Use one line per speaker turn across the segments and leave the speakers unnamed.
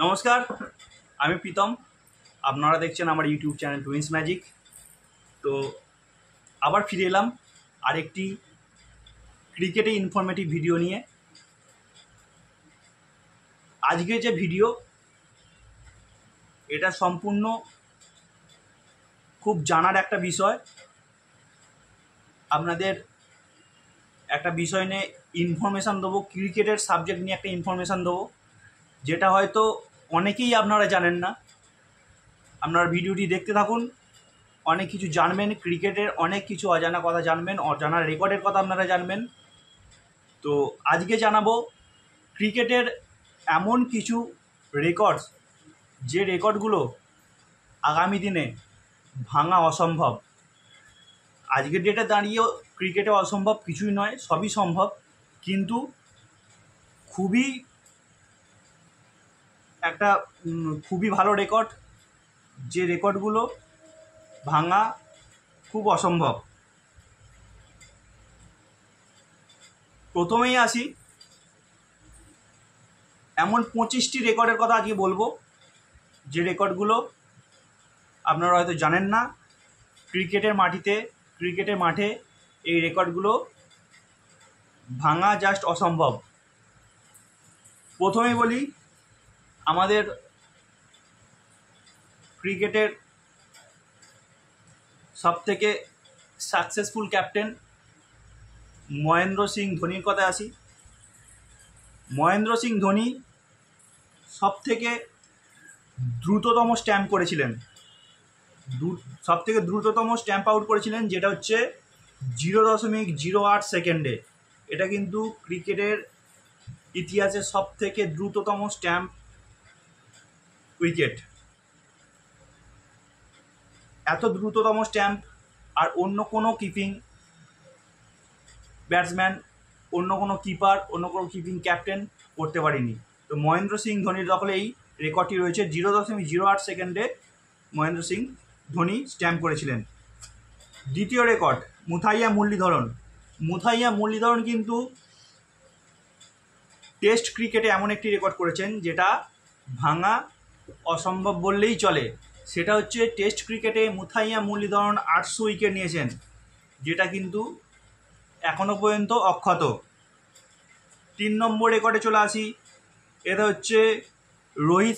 নমস্কার, আমি প্রীতম। আপনারা দেখছেন আমার ইউটিউব চ্যানেল টুইন্স ম্যাজিক। তো আবার ফিরে এলাম আরেকটি ক্রিকেটে ইনফরমেটিভ ভিডিও নিয়ে। আজকে যে ভিডিও, এটা সম্পূর্ণ খুব জানার একটা বিষয়। আপনাদের একটা বিষয় নিয়ে ইনফরমেশান দেবো, ক্রিকেটের সাবজেক্ট নিয়ে একটা ইনফরমেশান দেবো, যেটা হয়তো অনেকেই আপনারা জানেন না। আপনারা ভিডিওটি দেখতে থাকুন, অনেক কিছু জানবেন, ক্রিকেটের অনেক কিছু অজানা কথা জানবেন, অজানা রেকর্ডের কথা আপনারা জানবেন। তো আজকে জানাবো ক্রিকেটের এমন কিছু রেকর্ডস, যে রেকর্ডগুলো আগামী দিনে ভাঙা অসম্ভব। আজকের ডেটে দাঁড়িয়েও ক্রিকেটে অসম্ভব কিছুই নয়, সবই সম্ভব, কিন্তু খুবই ভালো রেকর্ড, যে রেকর্ডগুলো ভাঙা খুব অসম্ভব। প্রথমেই আসি, এমন 25টি রেকর্ডের কথা আজকে বলবো, যে রেকর্ডগুলো আপনারা হয়তো জানেন না। ক্রিকেটের মাঠে এই রেকর্ডগুলো ভাঙা জাস্ট অসম্ভব। প্রথমেই বলি, আমাদের ক্রিকেটের সবথেকে সাকসেসফুল ক্যাপ্টেন মহেন্দ্র সিং ধোনির কথায় আসি। মহেন্দ্র সিং ধোনি সবথেকে দ্রুততম স্ট্যাম্প করেছিলেন, সবথেকে দ্রুততম স্ট্যাম্প আউট করেছিলেন, যেটা হচ্ছে 0.08 সেকেন্ডে। এটা কিন্তু ক্রিকেটের ইতিহাসে সবথেকে দ্রুততম স্ট্যাম্প উইকেট। এত দ্রুততম স্ট্যাম্প আর অন্য কোনো কিপিং ব্যাটসম্যান, অন্য কোনো কিপার, অন্য কোনো কিপিং ক্যাপ্টেন করতে পারেনি। তো মহেন্দ্র সিং ধোনির দখলে এই রেকর্ডটি রয়েছে। 0.08 সেকেন্ডে মহেন্দ্র সিং ধোনি স্ট্যাম্প করেছিলেন। দ্বিতীয় রেকর্ড মুথাইয়া মুরলীধরন কিন্তু টেস্ট ক্রিকেটে এমন একটি রেকর্ড করেছেন, যেটা ভাঙা অসম্ভব বললেই চলে। সেটা হচ্ছে টেস্ট ক্রিকেটে মুথাইয়া মুরলীধরন 800 উইকেট নিয়েছেন, যেটা কিন্তু এখনও পর্যন্ত অক্ষত। 3 নম্বর রেকর্ডে চলে আসি, এটা হচ্ছে রোহিত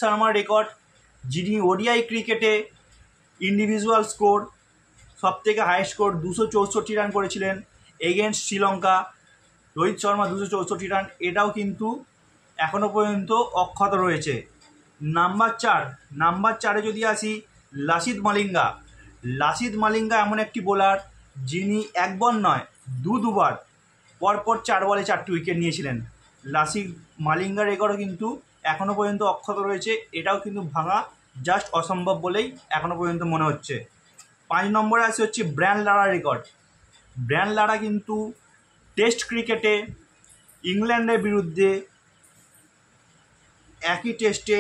শর্মার রেকর্ড, যিনি ওডিআই ক্রিকেটে ইন্ডিভিজুয়াল স্কোর সবথেকে হাই স্কোর 264 রান করেছিলেন এগেনস্ট শ্রীলঙ্কা। রোহিত শর্মা 264 রান, এটাও কিন্তু এখনও পর্যন্ত অক্ষত রয়েছে। নাম্বার 4-এ যদি আসি, লাসিথ মালিঙ্গা এমন একটি বোলার, যিনি একবার নয় দুবার পরপর 4 বলে 4টি উইকেট নিয়েছিলেন। লাসিথ মালিঙ্গার রেকর্ডও কিন্তু এখনও পর্যন্ত অক্ষত রয়েছে। এটাও কিন্তু ভাঙা জাস্ট অসম্ভব বলেই এখনও পর্যন্ত মনে হচ্ছে। 5 নম্বরে আসে হচ্ছে ব্র্যান লারার রেকর্ড। ব্র্যান লারা কিন্তু টেস্ট ক্রিকেটে ইংল্যান্ডের বিরুদ্ধে একই টেস্টে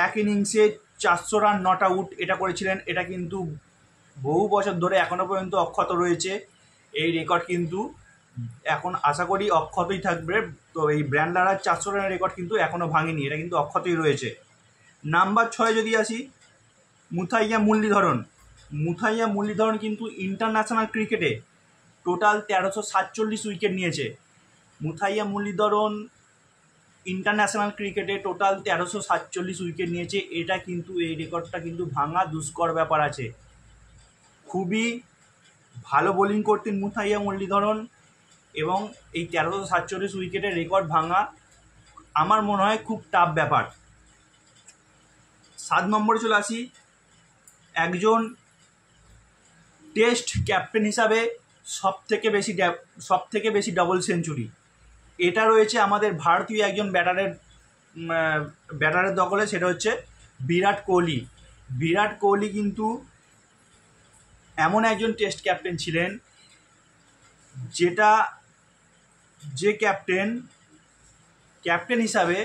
এক ইনিংসে 400 রান নট আউট এটা করেছিলেন। এটা কিন্তু বহু বছর ধরে এখনও পর্যন্ত অক্ষত রয়েছে। এই রেকর্ড কিন্তু এখন আশা করি অক্ষতই থাকবে। তো এই ব্র্যান লারার 400 রানের রেকর্ড কিন্তু এখনও ভাঙেনি, এটা কিন্তু অক্ষতই রয়েছে। নাম্বার 6 যদি আসি, মুথাইয়া মুরলীধরন কিন্তু ইন্টারন্যাশনাল ক্রিকেটে টোটাল 1347 উইকেট নিয়েছে। মুথাইয়া মুরলীধরন ইন্টারন্যাশনাল ক্রিকেটে টোটাল 1347 উইকেট নিয়েছে। এটা কিন্তু এই রেকর্ডটা কিন্তু ভাঙা দুষ্কর ব্যাপার আছে। খুবই ভালো বোলিং করতেন মুথাইয়া মুরলীধরন, এবং এই 1347 উইকেটের রেকর্ড ভাঙা আমার মনে হয় খুব টাফ ব্যাপার। 7 নম্বরে চলে আসি, একজন টেস্ট ক্যাপ্টেন হিসাবে সবথেকে বেশি ডাবল সেঞ্চুরি, এটা রয়েছে আমাদের ভারতীয় একজন ব্যাটারের দখলে। সেটা হচ্ছে বিরাট কোহলি কিন্তু এমন একজন টেস্ট ক্যাপ্টেন ছিলেন, যে ক্যাপ্টেন হিসাবে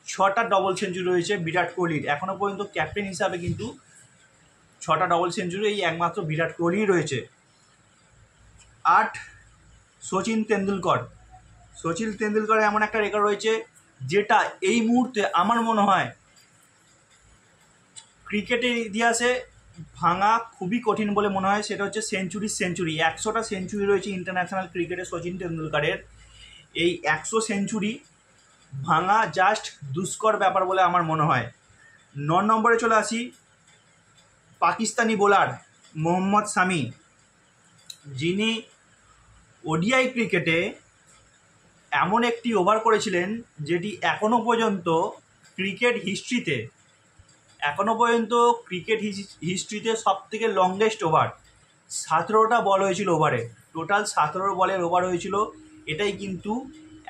6টা ডবল সেঞ্চুরি রয়েছে বিরাট কোহলির। এখনও পর্যন্ত ক্যাপ্টেন হিসাবে কিন্তু 6টা ডবল সেঞ্চুরি এই একমাত্র বিরাট কোহলিই রয়েছে। 8, সচিন তেন্ডুলকর এমন একটা রেকর্ড রয়েছে, যেটা এই মুহূর্তে আমার মনে হয় ক্রিকেটের ইতিহাসে ভাঙা খুবই কঠিন বলে মনে হয়। সেটা হচ্ছে সেঞ্চুরি। 100টা সেঞ্চুরি রয়েছে ইন্টারন্যাশনাল ক্রিকেটে সচিন তেন্ডুলকারের। এই 100 সেঞ্চুরি ভাঙা জাস্ট দুষ্কর ব্যাপার বলে আমার মনে হয়। 9 নম্বরে চলে আসি, পাকিস্তানি বোলার মোহাম্মদ শামি, যিনি ওডিআই ক্রিকেটে এমন একটি ওভার করেছিলেন যেটি এখনও পর্যন্ত ক্রিকেট হিস্ট্রিতে সব থেকে লংগেস্ট ওভার। 17টা বল হয়েছিল ওভারে, টোটাল 17 বলের ওভার হয়েছিল। এটাই কিন্তু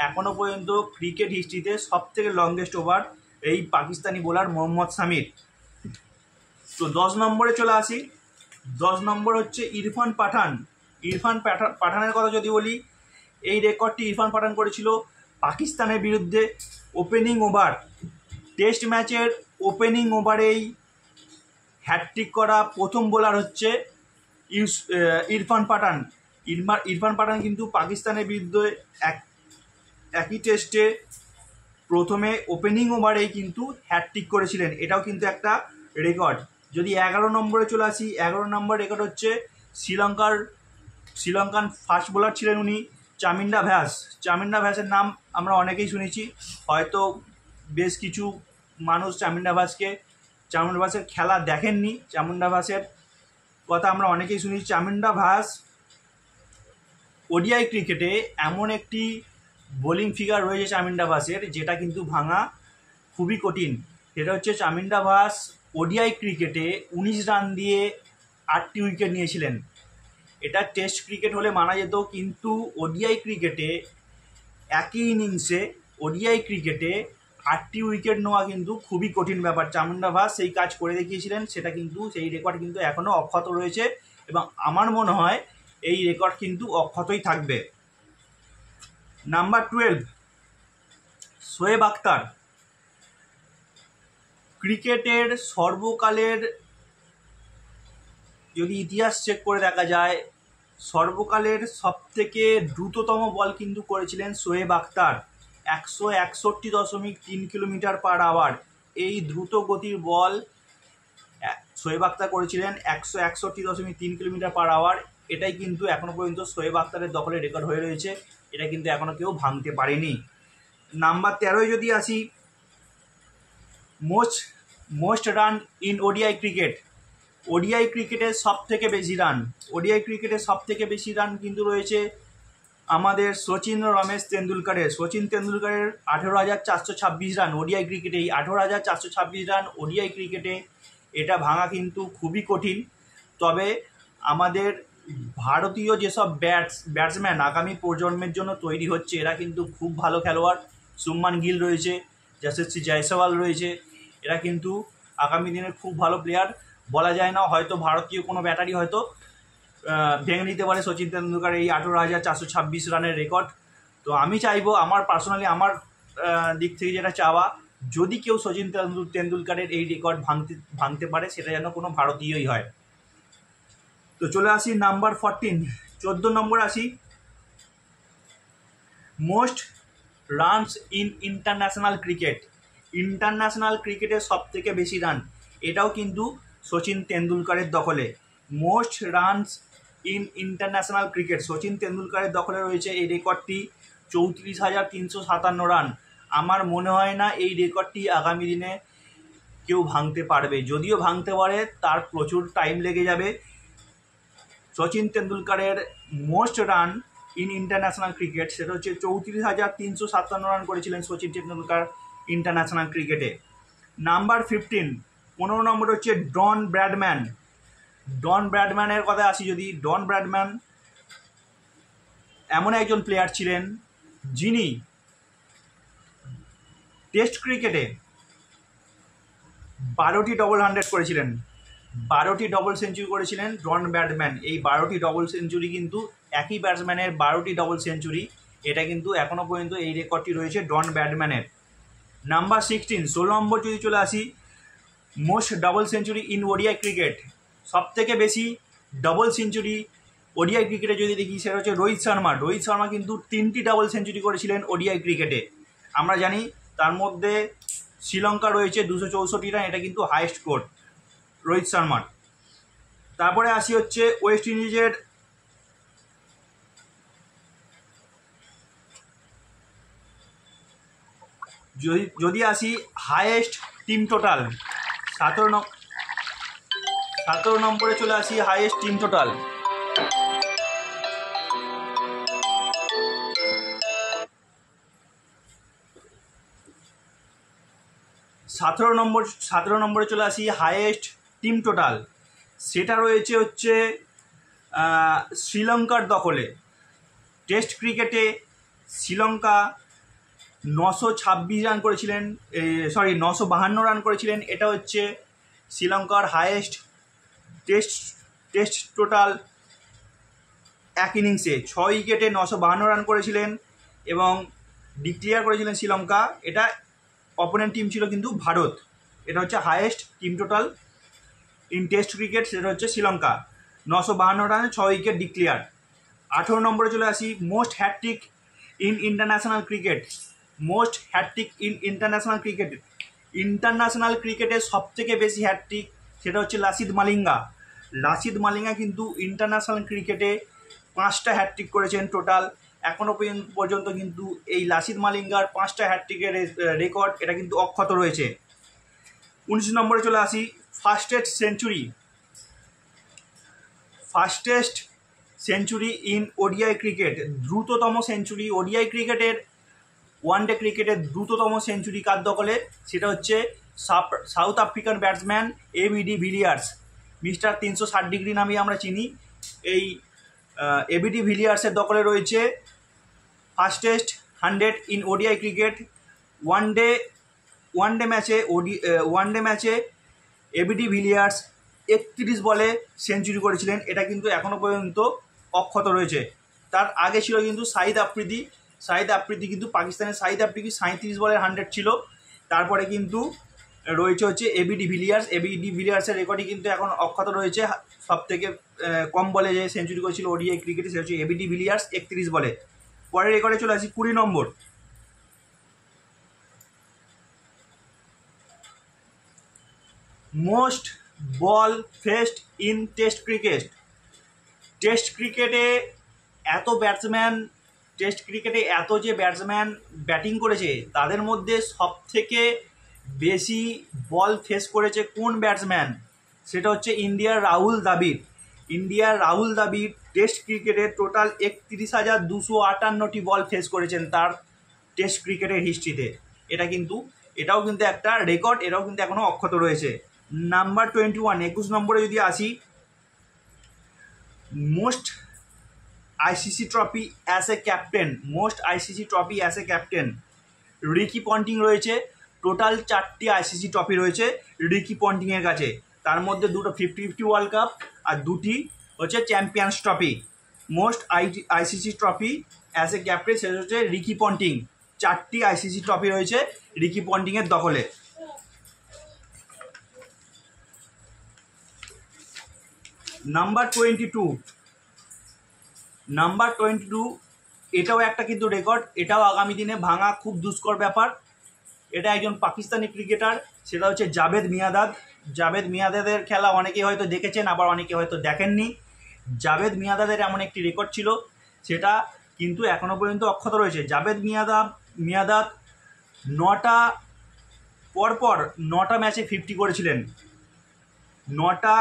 এখনও পর্যন্ত ক্রিকেট হিস্ট্রিতে সব থেকে লংগেস্ট ওভার এই পাকিস্তানি বোলার মোহাম্মদ শামির। তো 10 নম্বরে চলে আসি। 10 নম্বর হচ্ছে ইরফান পাঠানের কথা যদি বলি, এই রেকর্ডটি ইরফান পাঠান করেছিল পাকিস্তানের বিরুদ্ধে। ওপেনিং ওভার, টেস্ট ম্যাচের ওপেনিং ওভারেই হ্যাটট্রিক করা প্রথম বোলার হচ্ছে ইরফান পাঠান কিন্তু পাকিস্তানের বিরুদ্ধে একই টেস্টে প্রথমে ওপেনিং ওভারেই কিন্তু হ্যাটট্রিক করেছিলেন। এটাও কিন্তু একটা রেকর্ড। যদি 11 নম্বরে চলে আসি, 11 নম্বর রেকর্ড হচ্ছে শ্রীলঙ্কান ফাস্ট বোলার ছিলেন উনি চামিন্ডা ভ্যাসের নাম আমরা অনেকেই শুনেছি। হয়তো বেশ কিছু মানুষ চামিন্ডা ভাসের খেলা দেখেননি। চামিন্ডা ভাসের কথা আমরা অনেকেই শুনেছি। চামিন্ডা ভাস ওডিআই ক্রিকেটে এমন একটি বোলিং ফিগার রয়েছে চামিন্ডা ভাসের, যেটা কিন্তু ভাঙা খুবই কঠিন। সেটা হচ্ছে চামিন্ডা ভাস ওডিআই ক্রিকেটে 19 রান দিয়ে 8টি উইকেট নিয়েছিলেন। এটা টেস্ট ক্রিকেট হলে মানা যেত, কিন্তু ওডিআই ক্রিকেটে একই ইনিংসে 8টি উইকেট নেওয়া কিন্তু খুবই কঠিন ব্যাপার। চামুন্ডা ভাস সেই কাজ করে দেখিয়েছিলেন। সেটা কিন্তু সেই রেকর্ড কিন্তু এখনও অক্ষত রয়েছে এবং আমার মনে হয় এই রেকর্ড কিন্তু অক্ষতই থাকবে। নাম্বার 12, শোয়েব আখতার। ক্রিকেটের সর্বকালের যদি ইতিহাস চেক করে দেখা যায়, সর্বকালের সবথেকে দ্রুততম বল কিন্তু করেছিলেন Shoaib Akhtar. 161.3 kilometre per hour এই দ্রুত গতির বল শোয়েব আখতার করেছিলেন 161.3 কিলোমিটার পার আওয়ার। এটাই কিন্তু এখনো পর্যন্ত শোয়েব আখতারের দখলে রেকর্ড হয়ে রয়েছে। এটা কিন্তু এখনো কেউ ভাঙতে পারেনি। নাম্বার 13 যদি আসি, most run in ODI cricket. ODI ক্রিকেটের সব থেকে বেশি রান কিন্তু রয়েছে আমাদের সচিন তেন্ডুলকারের 18,426 রান ওডিআই ক্রিকেটে। এই 18,426 রান ওডিআই ক্রিকেটে এটা ভাঙা কিন্তু খুবই কঠিন। তবে আমাদের ভারতীয় যেসব ব্যাটসম্যান আগামী প্রজন্মের জন্য তৈরি হচ্ছে, এরা কিন্তু খুব ভালো খেলোয়াড়। শুভমান গিল রয়েছে, যশস্বী জয়সওয়াল রয়েছে, এরা কিন্তু আগামী দিনের খুব ভালো প্লেয়ার। বলা যায় না, হয়তো ভারতীয় কোনো ব্যাটারি হয়তো ভেঙে নিতে পারে সচিন তেন্ডুলকার এই 18,426 রানের রেকর্ড। তো আমি চাইবো, আমার পার্সোনালি আমার দিক থেকে যেটা চাওয়া, যদি কেউ সচিন তেন্ডুলকারের এই রেকর্ড ভাঙতে পারে, সেটা যেন কোনো ভারতীয়ই হয়। তো চলে আসি নাম্বার 14 নম্বর আসি, মোস্ট রানস ইন ইন্টারন্যাশনাল ক্রিকেটের সব থেকে বেশি রান, এটাও কিন্তু সচিন তেন্ডুলকারের দখলে। Most runs in international cricket Sachin তেন্ডুলকারের দখলে রয়েছে এই রেকর্ডটি, 34,357 রান। আমার মনে হয় না এই রেকর্ডটি আগামী দিনে কেউ ভাঙতে পারবে। যদিও ভাঙতে পারে, তার প্রচুর টাইম লেগে যাবে। সচিন তেন্ডুলকারের most run in international cricket সেটা হচ্ছে 34,357 রান করেছিলেন সচিন তেন্ডুলকার ইন্টারন্যাশনাল ক্রিকেটে। নাম্বার 15 নম্বর হচ্ছে ডন ব্র্যাডম্যানের কথা আসি যদি, ডন ব্র্যাডম্যান এমন একজন প্লেয়ার ছিলেন যিনি টেস্ট ক্রিকেটে 12টি ডবল হান্ড্রেড করেছিলেন, 12টি ডবল সেঞ্চুরি করেছিলেন ডন ব্র্যাডম্যান। এই 12টি ডবল সেঞ্চুরি কিন্তু একই ব্যাটসম্যানের 12টি ডবল সেঞ্চুরি, এটা কিন্তু এখনও পর্যন্ত এই রেকর্ডটি রয়েছে ডন ব্র্যাডম্যানের। নাম্বার 16 নম্বর যদি চলে আসি, most double century in ODI cricket. সব থেকে বেশি ডবল সেঞ্চুরি ওডিআই ক্রিকেটে যদি দেখি, সেটা হচ্ছে রোহিত শর্মা কিন্তু 3টি ডবল সেঞ্চুরি করেছিলেন ওডিআই ক্রিকেটে। আমরা জানি তার মধ্যে শ্রীলঙ্কা রয়েছে 264 রান, এটা কিন্তু হাইয়েস্ট স্কোর রোহিত শর্মার। তারপরে আসি হচ্ছে ওয়েস্ট ইন্ডিজের যদি আসি হাইয়েস্ট টিম টোটাল, 17 নম্বরে চলে আসি হাইয়েস্ট টিম টোটাল। সতেরো নম্বরে চলে আসি হাইয়েস্ট টিম টোটাল, সেটা রয়েছে হচ্ছে শ্রীলঙ্কার দখলে। টেস্ট ক্রিকেটে শ্রীলঙ্কা 926 রান করেছিলেন, 952 রান করেছিলেন। এটা হচ্ছে শ্রীলঙ্কার হাইয়েস্ট টেস্ট টোটাল এক ইনিংসে। 6 উইকেটে 952 রান করেছিলেন এবং ডিক্লেয়ার করেছিলেন শ্রীলঙ্কা। এটা অপোনেন্ট টিম ছিল কিন্তু ভারত। এটা হচ্ছে highest team total in test cricket, সেটা হচ্ছে শ্রীলঙ্কা। 952 রানে 6 উইকেট ডিক্লেয়ার। 18 নম্বরে চলে আসি most hat trick in international cricket. Most hat trick in international cricket, international ক্রিকেটে সবথেকে বেশি হ্যাটট্রিক সেটা হচ্ছে লাসিথ মালিঙ্গা। লাসিথ মালিঙ্গা কিন্তু ইন্টারন্যাশনাল ক্রিকেটে 5টা হ্যাটট্রিক করেছেন টোটাল। এখনও পর্যন্ত কিন্তু এই লাসিথ মালিঙ্গার 5টা হ্যাটট্রিকের রেকর্ড এটা কিন্তু অক্ষত রয়েছে। 19 নম্বরে চলে আসি fastest century in ODI cricket. দ্রুততম সেঞ্চুরি ওডিআই ক্রিকেটের, ওয়ানডে ক্রিকেটের দ্রুততম সেঞ্চুরি কার দখলে, সেটা হচ্ছে south African batsman ABD Villiers. Mister 360 degree নামে আমরা চিনি। এই এবিডি ভিলিয়ার্সের দখলে রয়েছে fastest 100 in ODI cricket. One day ম্যাচে এবিডি ভিলিয়ার্স 31 বলে সেঞ্চুরি করেছিলেন। এটা কিন্তু এখনও পর্যন্ত অক্ষত রয়েছে। তার আগে ছিল কিন্তু শাহিদ আফ্রিদি কিন্তু পাকিস্তানের শাহিদ আফ্রিদি 37 বলে 100 ছিল। তারপরে কিন্তু রয়েছে হচ্ছে এবিডি ভিলিয়ার্সের রেকর্ডই কিন্তু এখন অক্ষত রয়েছে। সব থেকে কম বলে যে সেঞ্চুরি করেছিল ওডিআই ক্রিকেটে সেটা হচ্ছে এবিডি ভিলিয়ার্স 31 বলে। পরের রেকর্ডে চলে আসি 20 number. Most ball faced in test ক্রিকেটে এত যে ব্যাটসম্যান ব্যাটিং করেছে তাদের মধ্যে সবথেকে বেশি বল ফেস করেছে কোন ব্যাটসম্যান, সেটা হচ্ছে ইন্ডিয়ার রাহুল দ্রাবিড় টেস্ট ক্রিকেটে টোটাল 31,258টি বল ফেস করেছেন তার টেস্ট ক্রিকেটের হিস্ট্রিতে। এটাও কিন্তু একটা রেকর্ড, এটাও কিন্তু এখনও অক্ষত রয়েছে। নাম্বার 21, 21 নম্বরে যদি আসি, most ICC trophy as a captain Ricky Ponting রয়েছে। টোটাল 4টি আইসিসি ট্রফি রয়েছে রিকি পন্টিংয়ের কাছে। তার মধ্যে 2টো 50-50 ওয়ার্ল্ড কাপ আর 2টি হচ্ছে champions trophy. Most ICC trophy as a captain সেটা হচ্ছে রিকি পন্টিং। 4টি আইসিসি ট্রফি রয়েছে রিকি পন্টিংয়ের দখলে। নাম্বার 22, এটাও একটা কিন্তু রেকর্ড, এটাও আগামী দিনে ভাঙা খুব দুষ্কর ব্যাপার। এটা একজন পাকিস্তানি ক্রিকেটার, সেটা হচ্ছে জাভেদ মিয়াঁদাদের খেলা অনেকে হয়তো দেখেছেন, আবার অনেকে হয়তো দেখেননি। জাভেদ মিয়াঁদাদের এমন একটি রেকর্ড ছিল, সেটা কিন্তু এখনও পর্যন্ত অক্ষত রয়েছে। জাভেদ মিয়াঁদাদ 9টা ম্যাচে 50 করেছিলেন। 9টা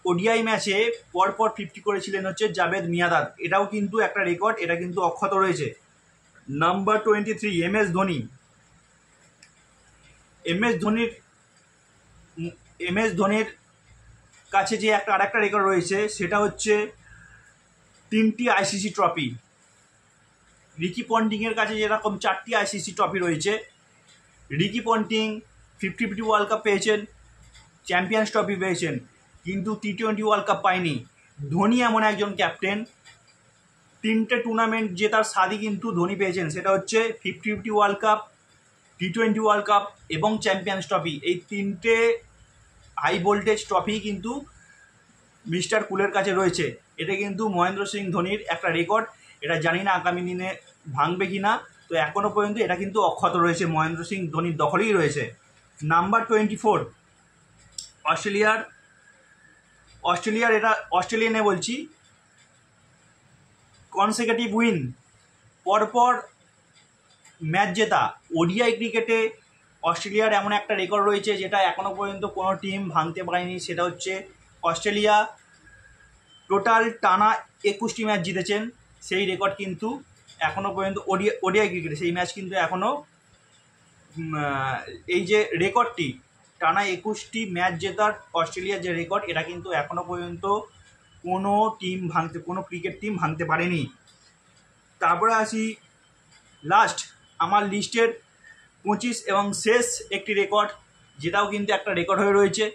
ওডিআই ম্যাচে পরপর 50 করেছিলেন হচ্ছে জাভেদ মিয়াঁদাদ। এটাও কিন্তু একটা রেকর্ড, এটা কিন্তু অক্ষত রয়েছে। নাম্বার 23, এম এস ধোনির কাছে যে আরেকটা রেকর্ড রয়েছে সেটা হচ্ছে 3টি আইসিসি ট্রফি। রিকি পন্টিংয়ের কাছে যেরকম 4টি আইসিসি ট্রফি রয়েছে, রিকি পন্টিং 50-50 ওয়ার্ল্ড কাপ পেয়েছেন, চ্যাম্পিয়ন্স ট্রফি পেয়েছেন, কিন্তু টি20 ওয়ার্ল্ড কাপ পায়নি। ধোনি এমন একজন ক্যাপ্টেন, 3টে টুর্নামেন্ট জেতার স্বাদই কিন্তু ধোনি পেয়েছেন। সেটা হচ্ছে 50-50 world cup, T20 world cup এবং চ্যাম্পিয়ন্স ট্রফি। এই 3টে হাই ভোল্টেজ ট্রফি কিন্তু মিস্টার কুলের কাছে রয়েছে। এটা কিন্তু মহেন্দ্র সিং ধোনির একটা রেকর্ড। এটা জানি না আগামী দিনে ভাঙবে কি না, তো এখনও পর্যন্ত এটা কিন্তু অক্ষত রয়েছে, মহেন্দ্র সিং ধোনির দখলেই রয়েছে। নাম্বার 24 অস্ট্রেলিয়ার এটা অস্ট্রেলিয়ানে বলছি, কনসেকিউটিভ উইন, পরপর ম্যাচ জেতা। ওডিআই ক্রিকেটে অস্ট্রেলিয়ার এমন একটা রেকর্ড রয়েছে যেটা এখনও পর্যন্ত কোনো টিম ভাঙতে পারেনি, সেটা হচ্ছে অস্ট্রেলিয়া টোটাল টানা 21টি ম্যাচ জিতেছেন। সেই রেকর্ড কিন্তু এখনও পর্যন্ত ওডিআই ক্রিকেটে সেই ম্যাচ কিন্তু এখনও এই যে রেকর্ডটি টানা 21টি ম্যাচ জেতার অস্ট্রেলিয়ার যে রেকর্ড, এটা কিন্তু এখনও পর্যন্ত কোনো ক্রিকেট টিম ভাঙতে পারেনি। তারপরে আসি লাস্ট আমার লিস্টের 25 এবং শেষ একটি রেকর্ড, যেটাও কিন্তু একটা রেকর্ড হয়ে রয়েছে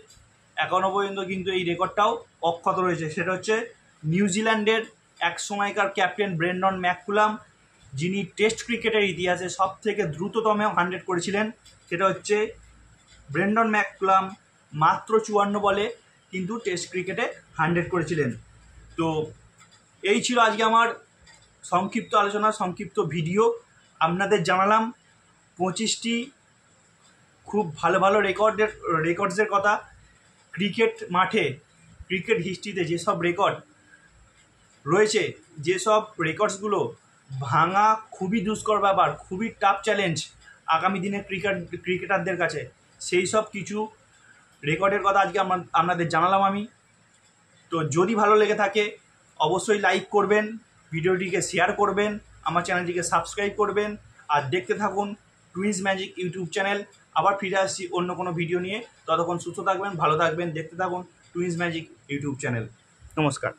এখনও পর্যন্ত, কিন্তু এই রেকর্ডটাও অক্ষত রয়েছে। সেটা হচ্ছে নিউজিল্যান্ডের এক সময়কার ক্যাপ্টেন ব্রেন্ডন ম্যাককুলাম, যিনি টেস্ট ক্রিকেটের ইতিহাসে সবথেকে দ্রুততম 100 করেছিলেন। সেটা হচ্ছে ব্রেন্ডন ম্যাককুলাম মাত্র 54 বলে কিন্তু টেস্ট ক্রিকেটে 100 করেছিলেন। তো এই ছিল আজকে আমার সংক্ষিপ্ত আলোচনা, সংক্ষিপ্ত ভিডিও। আপনাদের জানালাম 25টি খুব ভালো ভালো রেকর্ডসের কথা। ক্রিকেট মাঠে, ক্রিকেট হিস্ট্রিতে যেসব রেকর্ড রয়েছে, যেসব রেকর্ডসগুলো ভাঙা খুবই দুষ্কর ব্যাপার, খুবই টাফ চ্যালেঞ্জ আগামী দিনের ক্রিকেটারদের কাছে, সেই সব কিছু রেকর্ডের কথা আজকে আপনাদের জানালাম আমি। তো যদি ভালো লেগে থাকে অবশ্যই লাইক করবেন, ভিডিওটিকে শেয়ার করবেন, আমার চ্যানেলটিকে সাবস্ক্রাইব করবেন, আর দেখতে থাকুন টুইন্স ম্যাজিক ইউটিউব চ্যানেল। আবার ফিরে আসছি অন্য কোনো ভিডিও নিয়ে। ততক্ষণ সুস্থ থাকবেন, ভালো থাকবেন, দেখতে থাকুন টুইন্স ম্যাজিক ইউটিউব চ্যানেল। নমস্কার।